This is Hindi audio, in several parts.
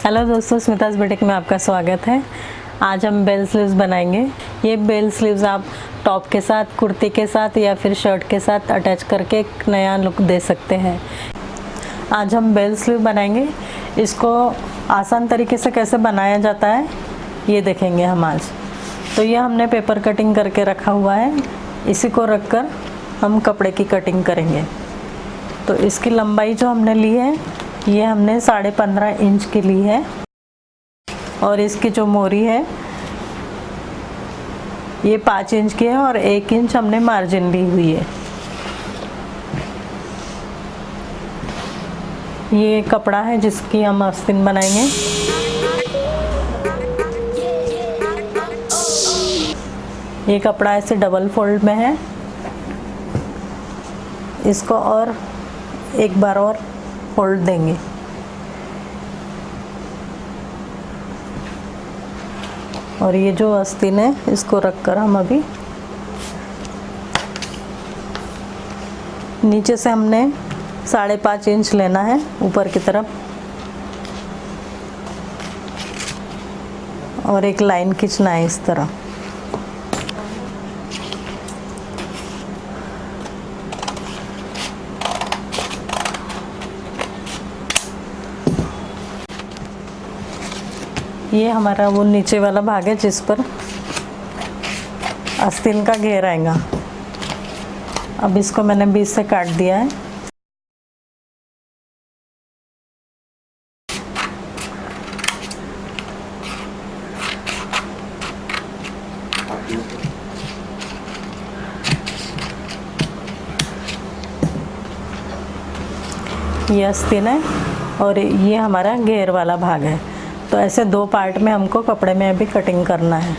हेलो दोस्तों, स्मिता's बुटीक में आपका स्वागत है। आज हम बेल स्लीव्स बनाएंगे। ये बेल स्लीव्स आप टॉप के साथ, कुर्ती के साथ या फिर शर्ट के साथ अटैच करके एक नया लुक दे सकते हैं। आज हम बेल स्लीव बनाएंगे। इसको आसान तरीके से कैसे बनाया जाता है ये देखेंगे हम आज। तो ये हमने पेपर कटिंग करके रखा हुआ है। इसी को रखकर हम कपड़े की कटिंग करेंगे। तो इसकी लंबाई जो हमने ली है ये हमने 15.5 इंच की ली है और इसकी जो मोरी है ये 5 इंच की है और 1 इंच हमने मार्जिन ली हुई है। ये कपड़ा है जिसकी हम आस्तीन बनाएंगे। ये कपड़ा ऐसे डबल फोल्ड में है। इसको और एक बार और फोल्ड देंगे। और ये जो आस्तीन है इसको रखकर हम अभी नीचे से हमने 5.5 इंच लेना है ऊपर की तरफ और एक लाइन खींचना है इस तरह। ये हमारा वो नीचे वाला भाग है जिस पर आस्तीन का घेर आएगा। अब इसको मैंने 20 से काट दिया है। ये आस्तीन है और ये हमारा घेर वाला भाग है। तो ऐसे 2 पार्ट में हमको कपड़े में अभी कटिंग करना है।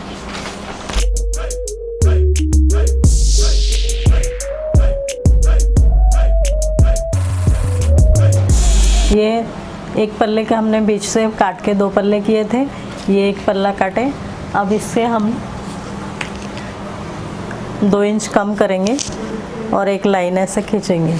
ये एक पल्ले के हमने बीच से काट के 2 पल्ले किए थे। ये एक पल्ला काटे। अब इससे हम 2 इंच कम करेंगे और एक लाइन ऐसे खींचेंगे।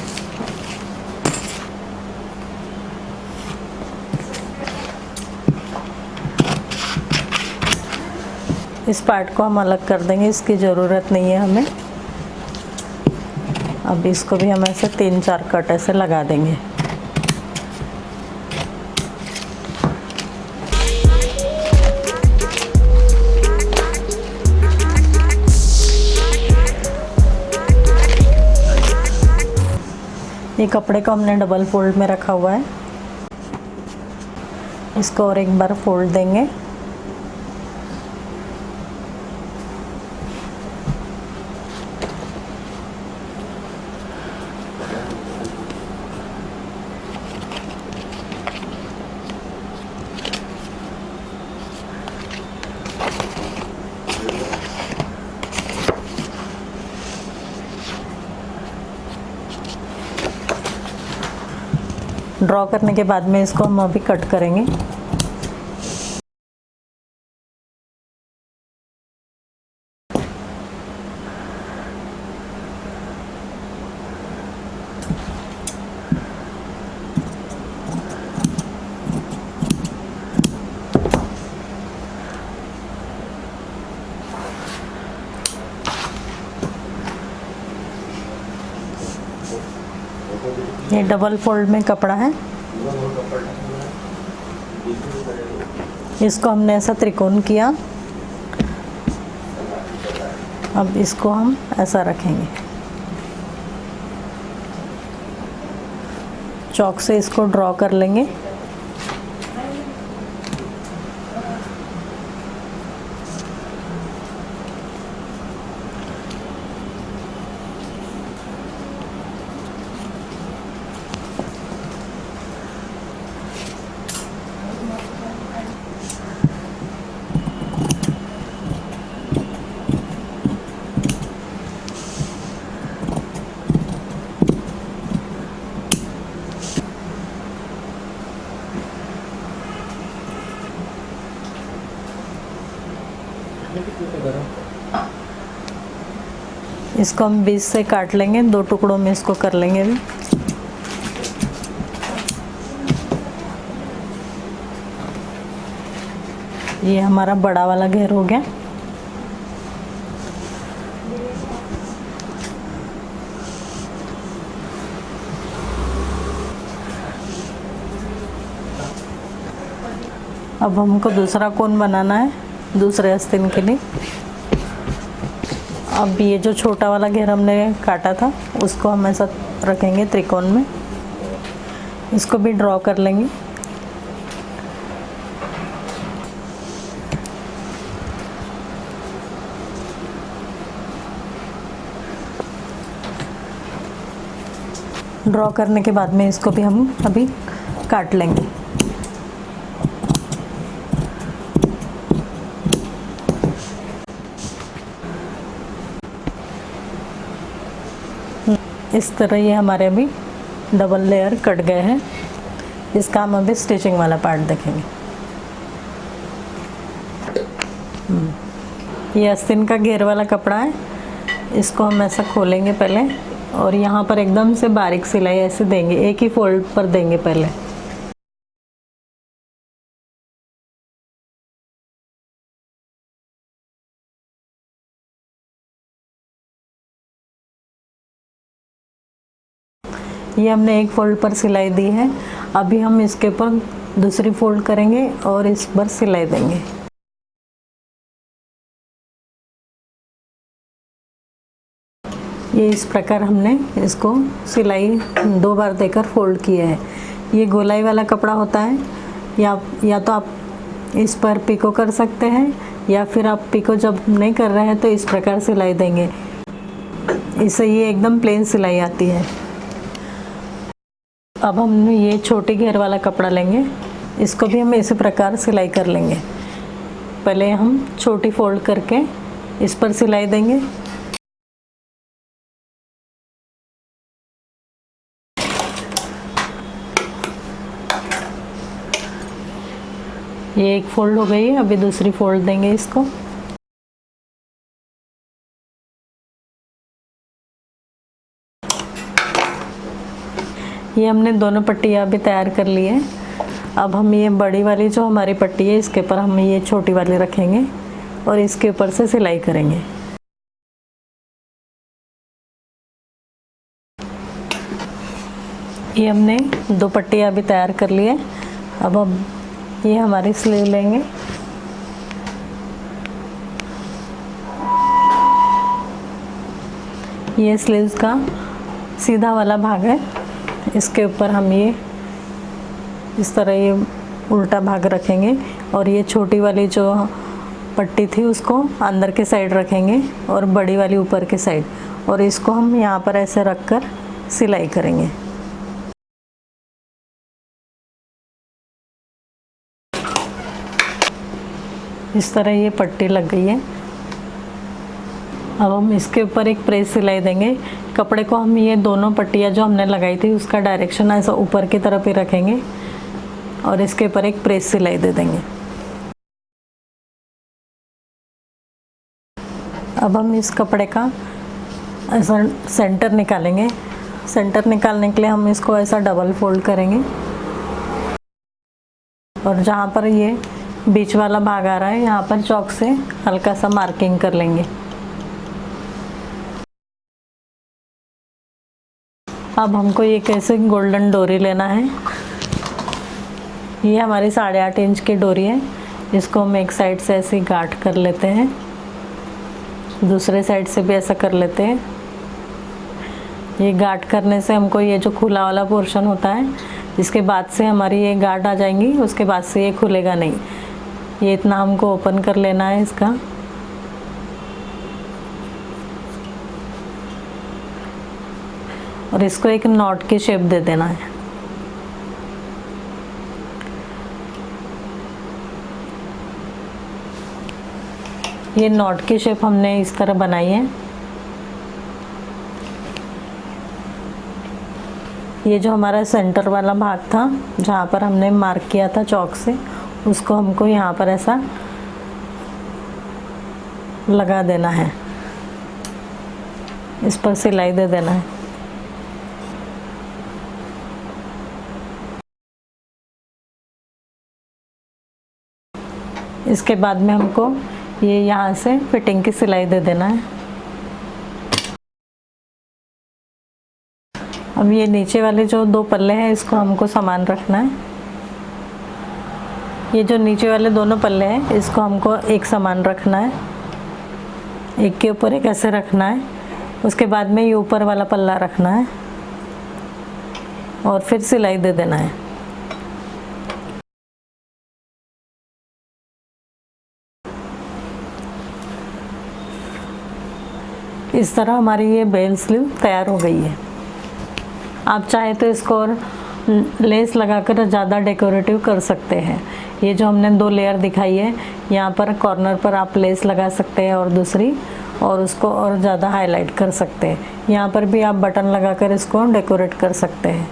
इस पार्ट को हम अलग कर देंगे, इसकी ज़रूरत नहीं है हमें। अब इसको भी हम ऐसे 3-4 कट ऐसे लगा देंगे। ये कपड़े को हमने डबल फोल्ड में रखा हुआ है। इसको और एक बार फोल्ड देंगे। ड्रॉ करने के बाद में इसको हम अभी कट करेंगे। ये डबल फोल्ड में कपड़ा है। इसको हमने ऐसा त्रिकोण किया। अब इसको हम ऐसा रखेंगे। चॉक से इसको ड्रॉ कर लेंगे। इसको हम 20 से काट लेंगे, 2 टुकड़ों में इसको कर लेंगे अभी। ये हमारा बड़ा वाला घेर हो गया। अब हमको दूसरा कोन बनाना है दूसरे आस्तीन के लिए। अब ये जो छोटा वाला घेर हमने काटा था उसको हम ऐसा रखेंगे त्रिकोण में, इसको भी ड्रॉ कर लेंगे। ड्रॉ करने के बाद में इसको भी हम अभी काट लेंगे। इस तरह ये हमारे अभी डबल लेयर कट गए हैं। इसका हम अभी स्टिचिंग वाला पार्ट देखेंगे। ये आस्तीन का घेर वाला कपड़ा है, इसको हम ऐसा खोलेंगे पहले और यहाँ पर एकदम से बारीक सिलाई ऐसे देंगे, एक ही फोल्ड पर देंगे पहले। ये हमने एक फोल्ड पर सिलाई दी है। अभी हम इसके ऊपर दूसरी फोल्ड करेंगे और इस पर सिलाई देंगे। ये इस प्रकार हमने इसको सिलाई 2 बार देकर फोल्ड किया है। ये गोलाई वाला कपड़ा होता है, या तो आप इस पर पिको कर सकते हैं या फिर आप पिको जब नहीं कर रहे हैं तो इस प्रकार सिलाई देंगे। इससे ये एकदम प्लेन सिलाई आती है। अब हम ये छोटी घेर वाला कपड़ा लेंगे, इसको भी हम इसी प्रकार सिलाई कर लेंगे। पहले हम छोटी फोल्ड करके इस पर सिलाई देंगे। ये एक फोल्ड हो गई है, अभी दूसरी फोल्ड देंगे इसको। ये हमने दोनों पट्टियाँ भी तैयार कर ली है। अब हम ये बड़ी वाली जो हमारी पट्टी है इसके ऊपर हम ये छोटी वाली रखेंगे और इसके ऊपर से सिलाई करेंगे। ये हमने 2 पट्टियाँ भी तैयार कर ली है। अब हम ये हमारी स्लीव लेंगे। ये स्लीव्स का सीधा वाला भाग है, इसके ऊपर हम ये इस तरह ये उल्टा भाग रखेंगे और ये छोटी वाली जो पट्टी थी उसको अंदर के साइड रखेंगे और बड़ी वाली ऊपर के साइड, और इसको हम यहाँ पर ऐसे रखकर सिलाई करेंगे। इस तरह ये पट्टी लग गई है। अब हम इसके ऊपर एक प्रेस सिलाई देंगे। कपड़े को हम ये दोनों पट्टियाँ जो हमने लगाई थी उसका डायरेक्शन ऐसा ऊपर की तरफ ही रखेंगे और इसके ऊपर एक प्रेस सिलाई दे देंगे। अब हम इस कपड़े का ऐसा सेंटर निकालेंगे। सेंटर निकालने के लिए हम इसको ऐसा डबल फोल्ड करेंगे और जहाँ पर ये बीच वाला भाग आ रहा है यहाँ पर चॉक से हल्का सा मार्किंग कर लेंगे। अब हमको ये कैसे गोल्डन डोरी लेना है। ये हमारी 8.5 इंच की डोरी है, इसको हम एक साइड से ऐसे गांठ कर लेते हैं, दूसरे साइड से भी ऐसा कर लेते हैं। ये गांठ करने से हमको ये जो खुला वाला पोर्शन होता है इसके बाद से हमारी ये गांठ आ जाएंगी, उसके बाद से ये खुलेगा नहीं। ये इतना हमको ओपन कर लेना है इसका। और इसको एक नॉट की शेप दे देना है। ये नॉट की शेप हमने इस तरह बनाई है। ये जो हमारा सेंटर वाला भाग था जहाँ पर हमने मार्क किया था चॉक से, उसको हमको यहाँ पर ऐसा लगा देना है, इस पर सिलाई दे देना है। इसके बाद में हमको ये यहाँ से फिटिंग की सिलाई दे देना है। अब ये नीचे वाले जो 2 पल्ले हैं इसको हमको समान रखना है। ये जो नीचे वाले दोनों पल्ले हैं इसको हमको एक समान रखना है, एक के ऊपर एक ऐसे रखना है। उसके बाद में ये ऊपर वाला पल्ला रखना है और फिर सिलाई दे देना है। इस तरह हमारी ये बेल स्लीव तैयार हो गई है। आप चाहे तो इसको और लेस लगाकर ज़्यादा डेकोरेटिव कर सकते हैं। ये जो हमने 2 लेयर दिखाई है, यहाँ पर कॉर्नर पर आप लेस लगा सकते हैं और दूसरी, और उसको और ज़्यादा हाईलाइट कर सकते हैं। यहाँ पर भी आप बटन लगाकर इसको डेकोरेट कर सकते हैं।